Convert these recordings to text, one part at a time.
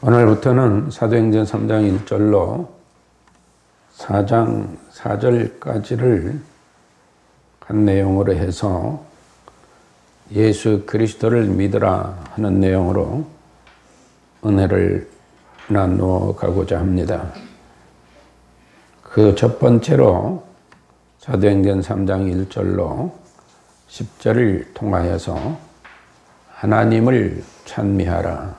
오늘부터는 사도행전 3장 1절로 4장 4절까지를 한 내용으로 해서 예수 그리스도를 믿으라 하는 내용으로 은혜를 나누어 가고자 합니다. 그 첫 번째로 사도행전 3장 1절로 10절을 통하여서 하나님을 찬미하라,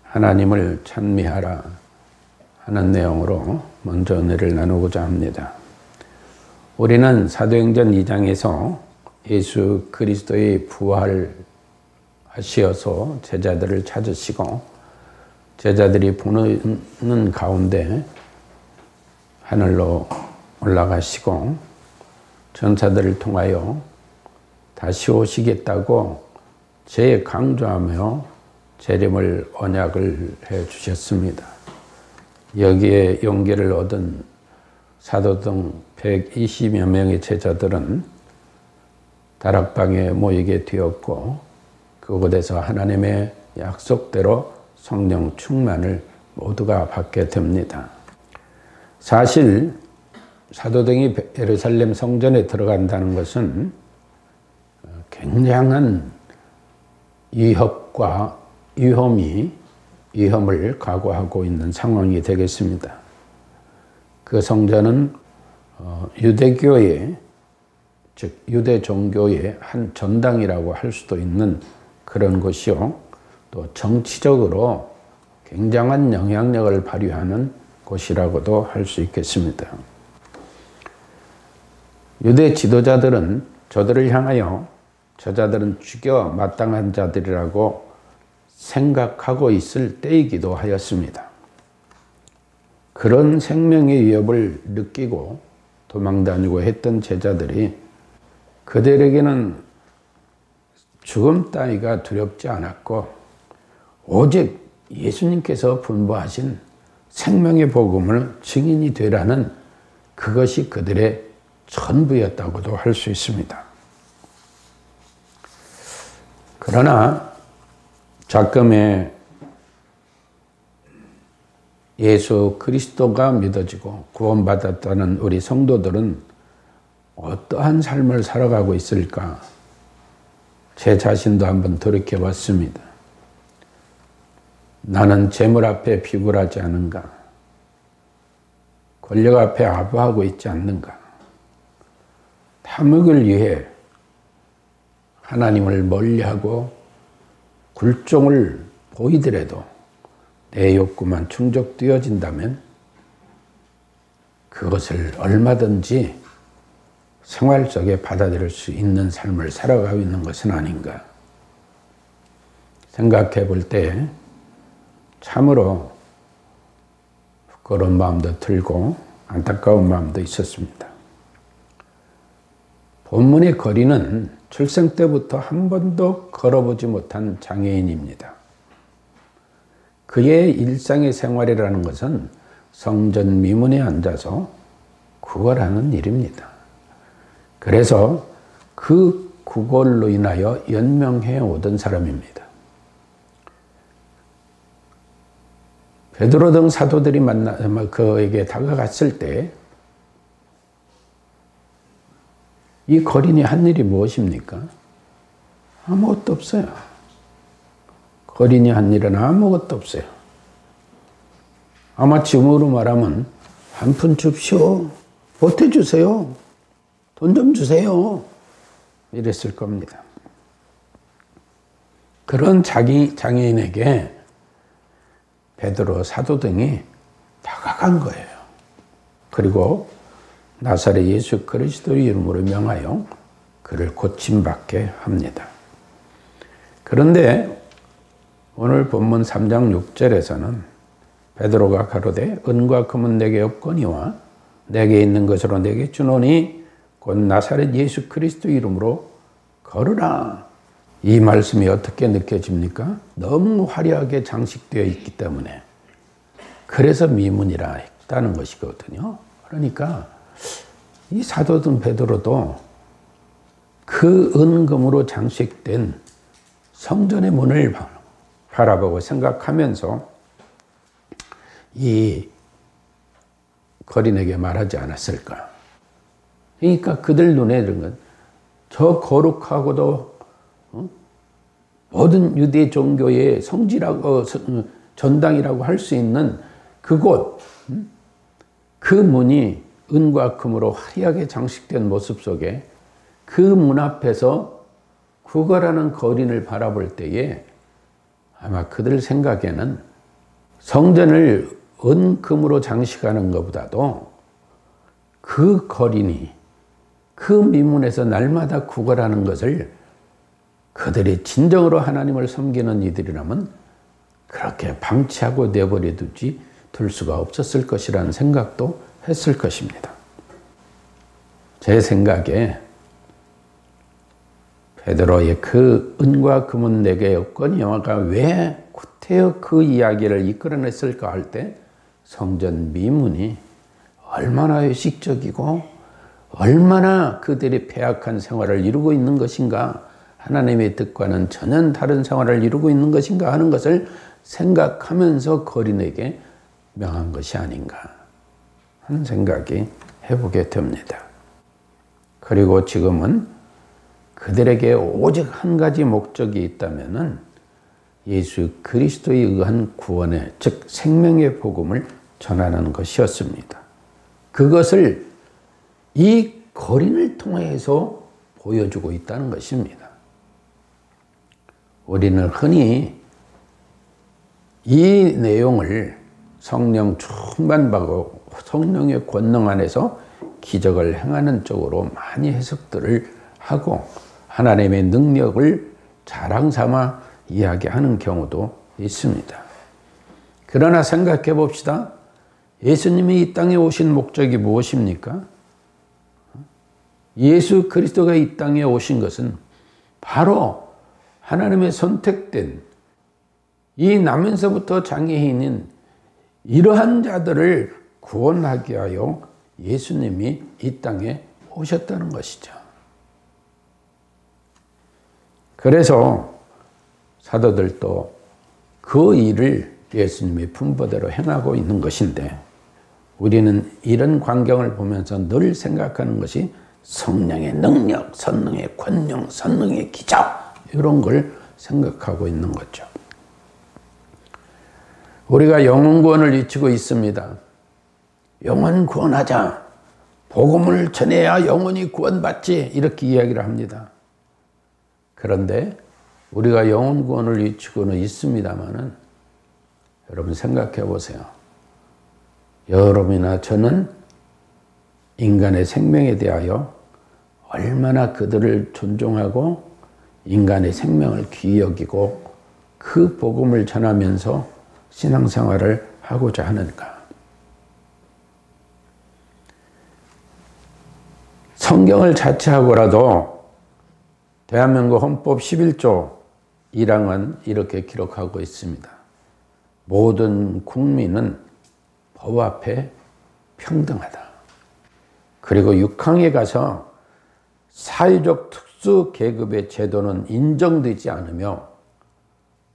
하나님을 찬미하라 하는 내용으로 먼저 은혜를 나누고자 합니다. 우리는 사도행전 2장에서 예수 그리스도의 부활하시어서 제자들을 찾으시고 제자들이 보는 가운데 하늘로 올라가시고 전사들을 통하여 다시 오시겠다고 재강조하며 재림을 언약을 해 주셨습니다. 여기에 용기를 얻은 사도 등 120여 명의 제자들은 다락방에 모이게 되었고 그곳에서 하나님의 약속대로 성령 충만을 모두가 받게 됩니다. 사실 사도 등이 예루살렘 성전에 들어간다는 것은 굉장한 위험을 각오하고 있는 상황이 되겠습니다. 그 성전은 유대교의, 즉 유대 종교의 한 전당이라고 할 수도 있는 그런 곳이요, 또 정치적으로 굉장한 영향력을 발휘하는 곳이라고도 할 수 있겠습니다. 유대 지도자들은 저들을 향하여 저자들은 죽여 마땅한 자들이라고 생각하고 있을 때이기도 하였습니다. 그런 생명의 위협을 느끼고 도망다니고 했던 제자들이 그들에게는 죽음 따위가 두렵지 않았고 오직 예수님께서 분부하신 생명의 복음을 증인이 되라는 그것이 그들의 전부였다고도 할 수 있습니다. 그러나 작금에 예수 그리스도가 믿어지고 구원받았다는 우리 성도들은 어떠한 삶을 살아가고 있을까? 제 자신도 한번 돌이켜 봤습니다. 나는 재물 앞에 비굴하지 않은가? 권력 앞에 아부하고 있지 않는가? 탐욕을 위해 하나님을 멀리하고 굴종을 보이더라도 내 욕구만 충족되어진다면 그것을 얼마든지 생활 속에 받아들일 수 있는 삶을 살아가고 있는 것은 아닌가 생각해 볼 때 참으로 부끄러운 마음도 들고 안타까운 마음도 있었습니다. 본문의 거리는 출생 때부터 한 번도 걸어보지 못한 장애인입니다. 그의 일상의 생활이라는 것은 성전 미문에 앉아서 구걸하는 일입니다. 그래서 그 구걸로 인하여 연명해 오던 사람입니다. 베드로 등 사도들이 그에게 다가갔을 때 이 거린이 한 일이 무엇입니까? 아무것도 없어요. 거린이 한 일은 아무것도 없어요. 아마 지금으로 말하면 한 푼 줍시오. 보태주세요. 돈 좀 주세요. 이랬을 겁니다. 그런 장애인에게 베드로 사도 등이 다가간 거예요. 그리고 나사렛 예수 그리스도의 이름으로 명하여 그를 고침받게 합니다. 그런데 오늘 본문 3장 6절에서는 베드로가 가로되 은과 금은 내게 없거니와 내게 있는 것으로 내게 주노니 곧 나사렛 예수 그리스도 이름으로 걸으라. 이 말씀이 어떻게 느껴집니까? 너무 화려하게 장식되어 있기 때문에 그래서 미문이라 했다는 것이거든요. 그러니까 이 사도든 베드로도 그 은금으로 장식된 성전의 문을 바라보고 생각하면서 이 거린에게 말하지 않았을까? 그러니까 그들 눈에 든 건 저 거룩하고도 모든 유대 종교의 성지라고 전당이라고 할 수 있는 그곳, 그 문이 은과 금으로 화려하게 장식된 모습 속에 그 문 앞에서 구걸하는 거린을 바라볼 때에 아마 그들 생각에는 성전을 은, 금으로 장식하는 것보다도 그 거린이 그 미문에서 날마다 구걸하는 것을 그들이 진정으로 하나님을 섬기는 이들이라면 그렇게 방치하고 내버려 둘 수가 없었을 것이라는 생각도 했을 것입니다. 제 생각에 베드로의 그 은과 금은 내게 없거니와가 왜 구태여 그 이야기를 이끌어냈을까 할 때 성전 미문이 얼마나 의식적이고 얼마나 그들이 패악한 생활을 이루고 있는 것인가, 하나님의 뜻과는 전혀 다른 생활을 이루고 있는 것인가 하는 것을 생각하면서 거린에게 명한 것이 아닌가 하는 생각이 해보게 됩니다. 그리고 지금은 그들에게 오직 한 가지 목적이 있다면은 예수 그리스도에 의한 구원의, 즉 생명의 복음을 전하는 것이었습니다. 그것을 이 거린을 통해서 보여주고 있다는 것입니다. 우리는 흔히 이 내용을 성령 충만받고 성령의 권능 안에서 기적을 행하는 쪽으로 많이 해석들을 하고 하나님의 능력을 자랑 삼아 이야기하는 경우도 있습니다. 그러나 생각해 봅시다. 예수님이 이 땅에 오신 목적이 무엇입니까? 예수 그리스도가 이 땅에 오신 것은 바로 하나님의 선택된 이 나면서부터 장애인인 이러한 자들을 구원하기 위하여 예수님이 이 땅에 오셨다는 것이죠. 그래서 사도들도 그 일을 예수님의 분보대로 행하고 있는 것인데 우리는 이런 광경을 보면서 늘 생각하는 것이 성령의 능력, 성령의 권능, 성령의 기적 이런 걸 생각하고 있는 거죠. 우리가 영혼 구원을 외치고 있습니다. 영혼 구원하자. 복음을 전해야 영혼이 구원받지. 이렇게 이야기를 합니다. 그런데 우리가 영혼 구원을 외치고는 있습니다만은 여러분 생각해 보세요. 여러분이나 저는 인간의 생명에 대하여 얼마나 그들을 존중하고 인간의 생명을 귀히 여기고 그 복음을 전하면서 신앙생활을 하고자 하는가. 성경을 자체하고라도 대한민국 헌법 11조 1항은 이렇게 기록하고 있습니다. 모든 국민은 법 앞에 평등하다. 그리고 6항에 가서 사회적 특수 계급의 제도는 인정되지 않으며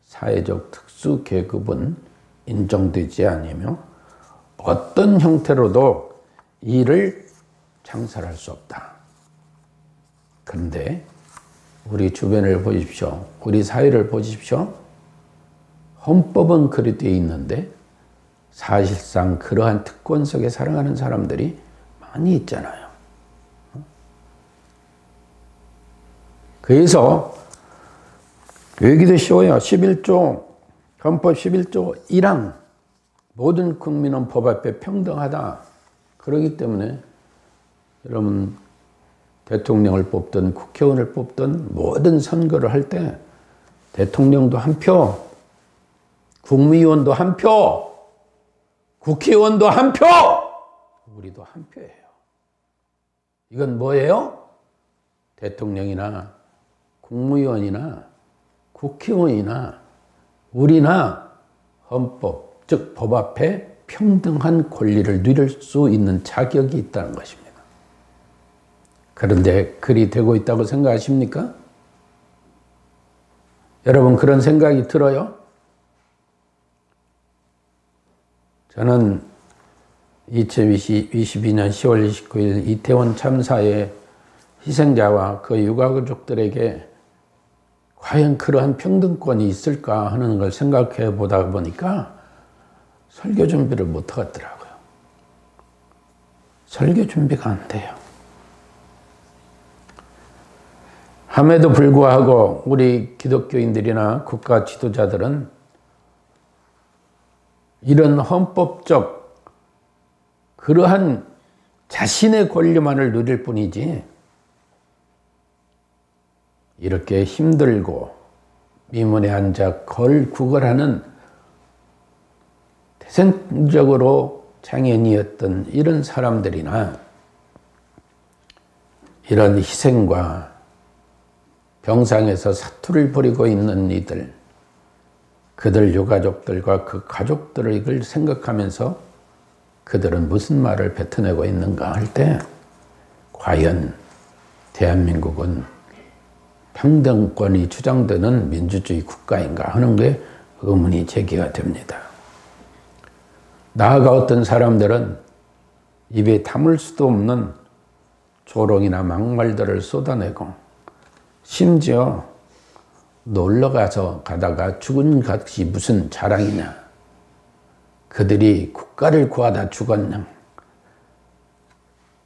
사회적 특수 계급은 인정되지 않으며 어떤 형태로도 이를 창설할 수 없다. 그런데 우리 주변을 보십시오. 우리 사회를 보십시오. 헌법은 그리 되어 있는데 사실상 그러한 특권 속에 살아가는 사람들이 많이 있잖아요. 그래서 여기도 쉬워요. 11조, 헌법 11조 1항 모든 국민은 법 앞에 평등하다. 그렇기 때문에 여러분 대통령을 뽑든 국회의원을 뽑든 모든 선거를 할 때 대통령도 한 표, 국무위원도 한 표, 국회의원도 한 표, 우리도 한 표예요. 이건 뭐예요? 대통령이나 국무위원이나 국회의원이나 우리나 헌법, 즉 법 앞에 평등한 권리를 누릴 수 있는 자격이 있다는 것입니다. 그런데 그리 되고 있다고 생각하십니까? 여러분 그런 생각이 들어요? 저는 2022년 10월 29일 이태원 참사의 희생자와 그 유가족들에게 과연 그러한 평등권이 있을까 하는 걸 생각해 보다 보니까 설교 준비를 못 하겠더라고요. 설교 준비가 안 돼요. 함에도 불구하고 우리 기독교인들이나 국가 지도자들은 이런 헌법적 그러한 자신의 권리만을 누릴 뿐이지 이렇게 힘들고 미문에 앉아 구걸하는 태생적으로 장애인이었던 이런 사람들이나 이런 희생과 병상에서 사투를 벌이고 있는 이들, 그들 유가족들과 그 가족들을 생각하면서 그들은 무슨 말을 뱉어내고 있는가 할 때 과연 대한민국은 평등권이 주장되는 민주주의 국가인가 하는 게 의문이 제기가 됩니다. 나아가 어떤 사람들은 입에 담을 수도 없는 조롱이나 막말들을 쏟아내고 심지어 놀러가서 가다가 죽은 것이 무슨 자랑이냐, 그들이 국가를 구하다 죽었냐,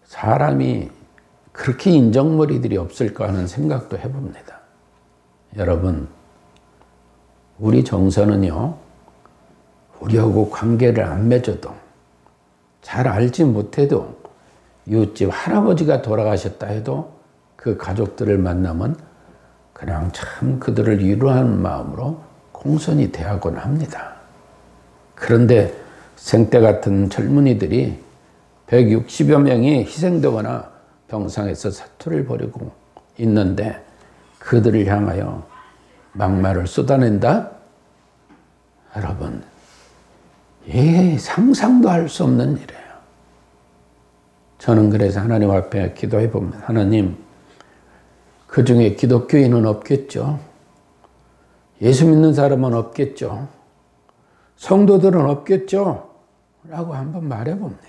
사람이 그렇게 인정머리들이 없을까 하는 생각도 해봅니다. 여러분, 우리 정서는요, 우리하고 관계를 안 맺어도 잘 알지 못해도 이웃집 할아버지가 돌아가셨다 해도 그 가족들을 만나면 그냥 참 그들을 위로하는 마음으로 공손히 대하곤 합니다. 그런데 생때 같은 젊은이들이 160여 명이 희생되거나 병상에서 사투를 벌이고 있는데 그들을 향하여 막말을 쏟아낸다? 여러분, 상상도 할 수 없는 일이에요. 저는 그래서 하나님 앞에 기도해 봅니다. 하나님, 그 중에 기독교인은 없겠죠. 예수 믿는 사람은 없겠죠. 성도들은 없겠죠. 라고 한번 말해 봅니다.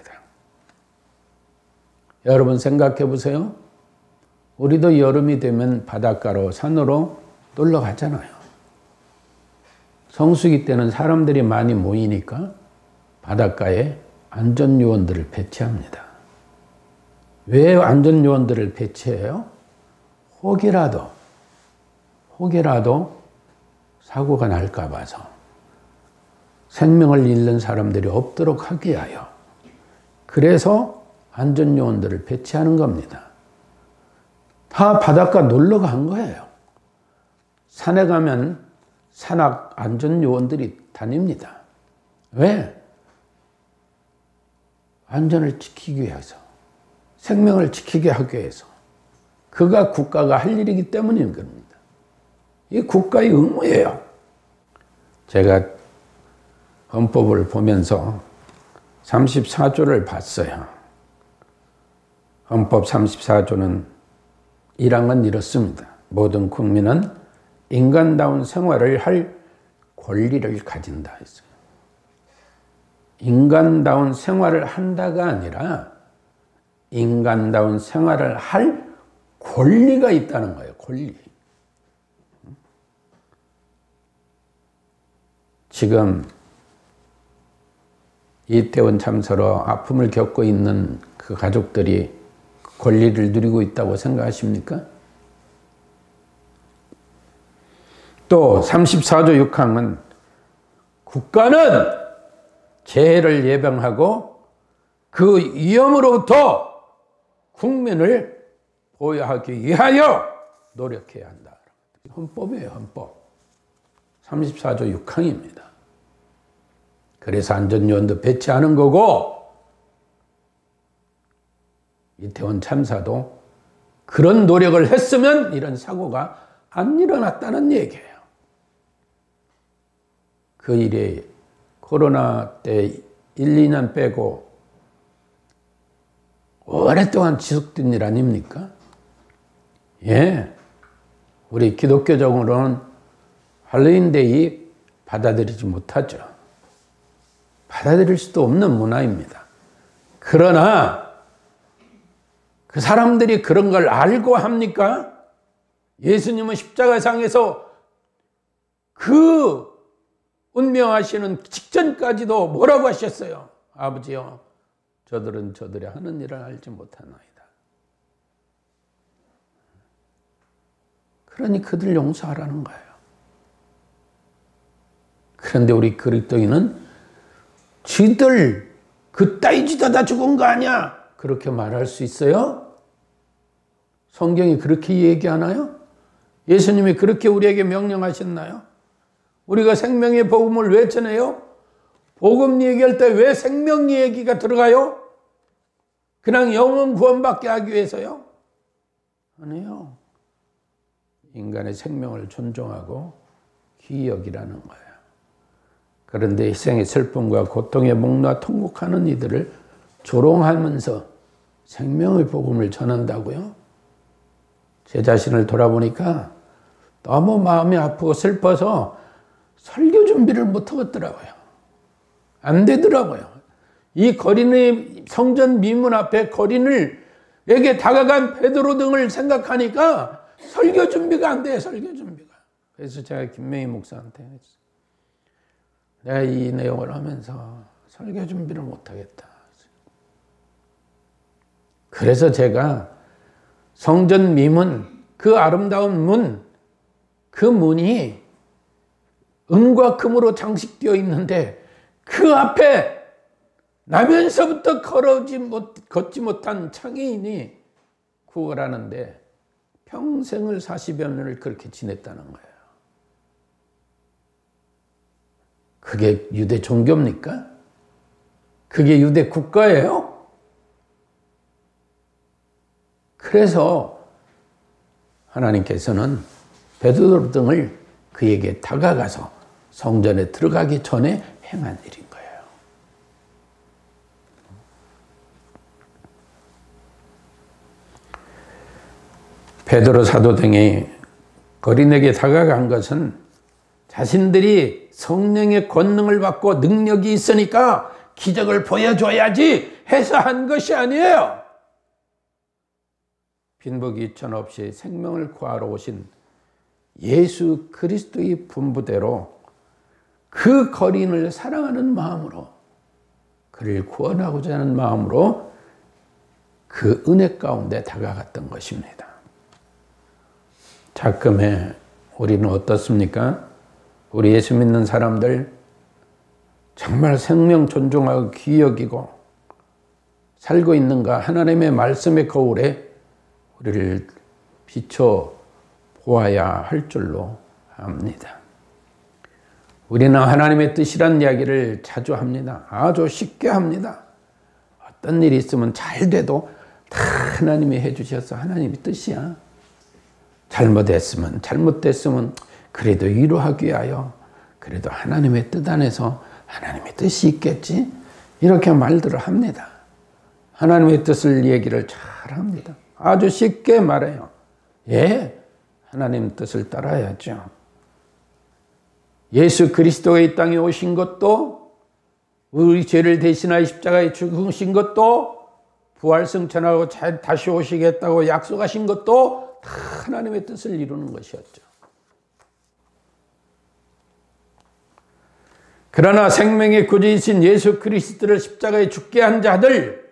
여러분 생각해 보세요. 우리도 여름이 되면 바닷가로 산으로 놀러 가잖아요. 성수기 때는 사람들이 많이 모이니까 바닷가에 안전요원들을 배치합니다. 왜 안전요원들을 배치해요? 혹이라도 사고가 날까 봐서 생명을 잃는 사람들이 없도록 하기 위하여 그래서 안전요원들을 배치하는 겁니다. 다 바닷가 놀러 간 거예요. 산에 가면 산악 안전요원들이 다닙니다. 왜? 안전을 지키기 위해서, 생명을 지키게 하기 위해서. 그가 국가가 할 일이기 때문인 겁니다. 이게 국가의 의무예요. 제가 헌법을 보면서 34조를 봤어요. 헌법 34조는 1항은 이렇습니다. 모든 국민은 인간다운 생활을 할 권리를 가진다 했어요. 인간다운 생활을 한다가 아니라 인간다운 생활을 할 권리가 있다는 거예요. 권리. 지금 이태원 참사로 아픔을 겪고 있는 그 가족들이 권리를 누리고 있다고 생각하십니까? 또 34조 6항은 국가는 재해를 예방하고 그 위험으로부터 국민을 보호하기 위하여 노력해야 한다. 헌법이에요, 헌법. 34조 6항입니다. 그래서 안전요원도 배치하는 거고 이태원 참사도 그런 노력을 했으면 이런 사고가 안 일어났다는 얘기예요. 그 일이 코로나 때 1, 2년 빼고 오랫동안 지속된 일 아닙니까? 예. 우리 기독교적으로는 할로윈데이 받아들이지 못하죠. 받아들일 수도 없는 문화입니다. 그러나 그 사람들이 그런 걸 알고 합니까? 예수님은 십자가상에서 그 운명하시는 직전까지도 뭐라고 하셨어요? 아버지여, 저들은 저들의 하는 일을 알지 못하나이다. 그러니 그들 용서하라는 거예요. 그런데 우리 그리스도인은 지들 그따위 짓다 다 죽은 거 아니야? 그렇게 말할 수 있어요? 성경이 그렇게 얘기하나요? 예수님이 그렇게 우리에게 명령하셨나요? 우리가 생명의 복음을 왜 전해요? 복음 얘기할 때 왜 생명 얘기가 들어가요? 그냥 영혼 구원받게 하기 위해서요? 아니요. 인간의 생명을 존중하고 귀히 여기라는 거예요. 그런데 희생의 슬픔과 고통의 목놓아 통곡하는 이들을 조롱하면서 생명의 복음을 전한다고요? 제 자신을 돌아보니까 너무 마음이 아프고 슬퍼서 설교 준비를 못하겠더라고요. 안 되더라고요. 이 거린의 성전 미문 앞에 거린에게 다가간 베드로 등을 생각하니까 설교 준비가 안 돼요. 설교 준비가. 그래서 제가 김명희 목사한테 했어요. 내가 이 내용을 하면서 설교 준비를 못하겠다. 그래서 제가 성전 미문, 그 아름다운 문, 그 문이 은과 금으로 장식되어 있는데 그 앞에 나면서부터 걷지 못한 장애인이 구걸하는데 평생을 40여 년을 그렇게 지냈다는 거예요. 그게 유대 종교입니까? 그게 유대 국가예요? 그래서 하나님께서는 베드로 등을 그에게 다가가서 성전에 들어가기 전에 행한 일인 거예요. 베드로 사도 등이 거린에게 다가간 것은 자신들이 성령의 권능을 받고 능력이 있으니까 기적을 보여줘야지 해서 한 것이 아니에요. 빈복이 이천 없이 생명을 구하러 오신 예수 그리스도의 분부대로 그 거린을 사랑하는 마음으로, 그를 구원하고자 하는 마음으로 그 은혜 가운데 다가갔던 것입니다. 작금에 우리는 어떻습니까? 우리 예수 믿는 사람들 정말 생명 존중하고 귀히 여기고 살고 있는가? 하나님의 말씀의 거울에 우리를 비춰 보아야 할 줄로 압니다. 우리는 하나님의 뜻이란 이야기를 자주 합니다. 아주 쉽게 합니다. 어떤 일이 있으면 잘 돼도 다 하나님이 해주셔서 하나님의 뜻이야. 잘못됐으면 그래도 위로하기 위하여, 그래도 하나님의 뜻 안에서 하나님의 뜻이 있겠지? 이렇게 말들을 합니다. 하나님의 뜻을 얘기를 잘 합니다. 아주 쉽게 말해요. 예, 하나님 뜻을 따라야죠. 예수 그리스도가 이 땅에 오신 것도, 우리 죄를 대신하여 십자가에 죽으신 것도, 부활승천하고 다시 오시겠다고 약속하신 것도 다 하나님의 뜻을 이루는 것이었죠. 그러나 생명의 구주이신 예수 그리스도를 십자가에 죽게 한 자들,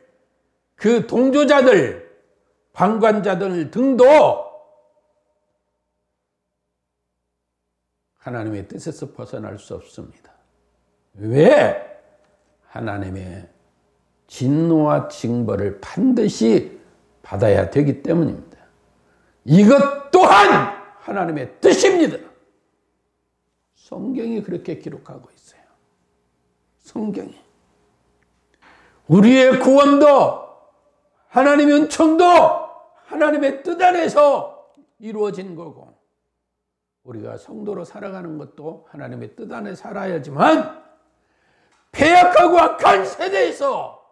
그 동조자들, 방관자들 등도 하나님의 뜻에서 벗어날 수 없습니다. 왜? 하나님의 진노와 징벌을 반드시 받아야 되기 때문입니다. 이것 또한 하나님의 뜻입니다. 성경이 그렇게 기록하고 있어요. 성경이. 우리의 구원도, 하나님의 은총도 하나님의 뜻 안에서 이루어진 거고, 우리가 성도로 살아가는 것도 하나님의 뜻 안에 살아야지만, 패약하고 악한 세대에서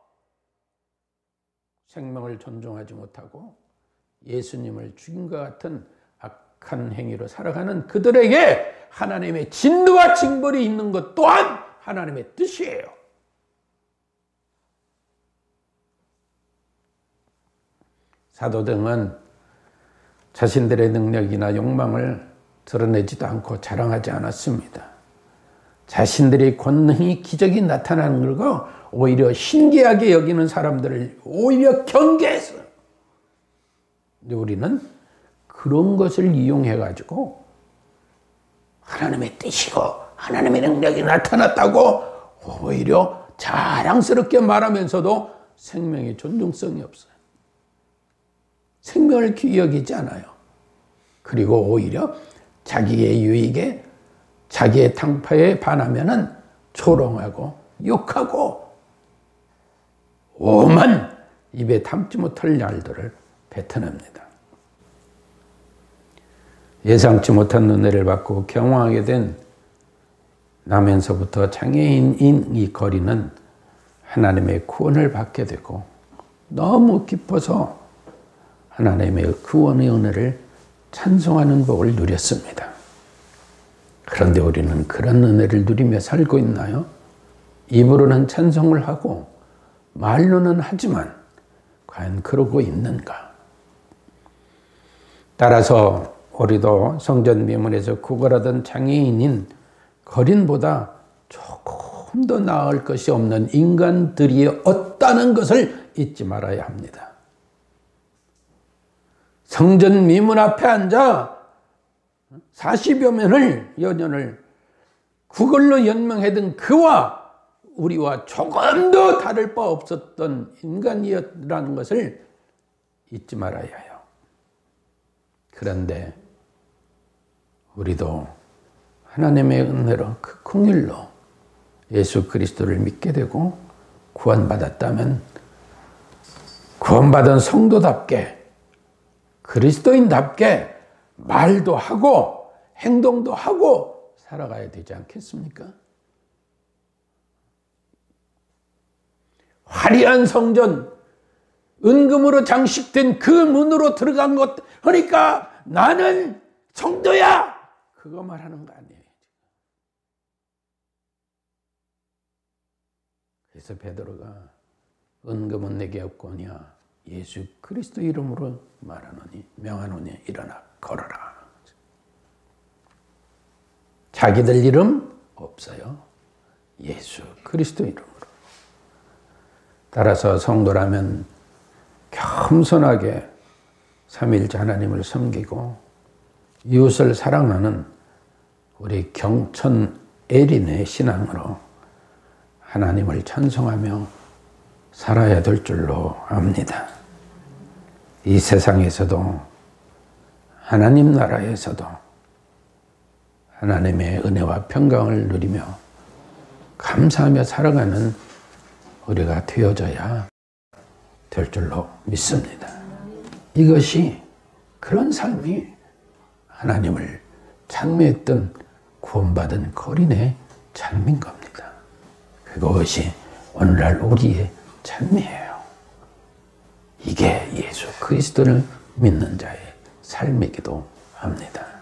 생명을 존중하지 못하고 예수님을 죽인 것 같은 악한 행위로 살아가는 그들에게 하나님의 진노와 징벌이 있는 것 또한 하나님의 뜻이에요. 사도 등은 자신들의 능력이나 욕망을 드러내지도 않고 자랑하지 않았습니다. 자신들의 권능이 기적이 나타나는 걸 오히려 신기하게 여기는 사람들을 오히려 경계했어요. 근데 우리는 그런 것을 이용해가지고 하나님의 뜻이고 하나님의 능력이 나타났다고 오히려 자랑스럽게 말하면서도 생명의 존중성이 없어요. 생명을 귀히 여기지 않아요. 그리고 오히려 자기의 유익에 자기의 탕파에 반하면은 조롱하고 욕하고 오만 입에 담지 못할 말들을 뱉어냅니다. 예상치 못한 은혜를 받고 경험하게 된 나면서부터 장애인인 이 거리는 하나님의 구원을 받게 되고 너무 기뻐서 하나님의 구원의 은혜를 찬송하는 복을 누렸습니다. 그런데 우리는 그런 은혜를 누리며 살고 있나요? 입으로는 찬송을 하고 말로는 하지만 과연 그러고 있는가? 따라서 우리도 성전 미문에서 구걸하던 장애인인 거린보다 조금 더 나을 것이 없는 인간들이 없다는 것을 잊지 말아야 합니다. 성전 미문 앞에 앉아 40여 년을 구걸로 연명하던 그와 우리와 조금도 다를 바 없었던 인간이었다는 것을 잊지 말아야 해요. 그런데 우리도 하나님의 은혜로 그 긍휼로 예수 그리스도를 믿게 되고 구원받았다면 구원받은 성도답게 그리스도인답게 말도 하고 행동도 하고 살아가야 되지 않겠습니까? 화려한 성전, 은금으로 장식된 그 문으로 들어간 것 하니까 나는 성도야! 그거 말하는 거 아니에요. 그래서 베드로가 은금은 내게 없거니와 예수 그리스도 이름으로 말하노니 명하노니 일어나 걸어라. 자기들 이름 없어요. 예수 그리스도 이름으로. 따라서 성도라면 겸손하게 삼위일체 하나님을 섬기고 이웃을 사랑하는 우리 경천 에린의 신앙으로 하나님을 찬송하며 살아야 될 줄로 압니다. 이 세상에서도 하나님 나라에서도 하나님의 은혜와 평강을 누리며 감사하며 살아가는 우리가 되어져야 될 줄로 믿습니다. 이것이 그런 삶이 하나님을 찬미했던 구원받은 거린의 찬미인 겁니다. 그것이 오늘날 우리의 찬미예요. 이게 예수 그리스도를 믿는 자의 삶이기도 합니다.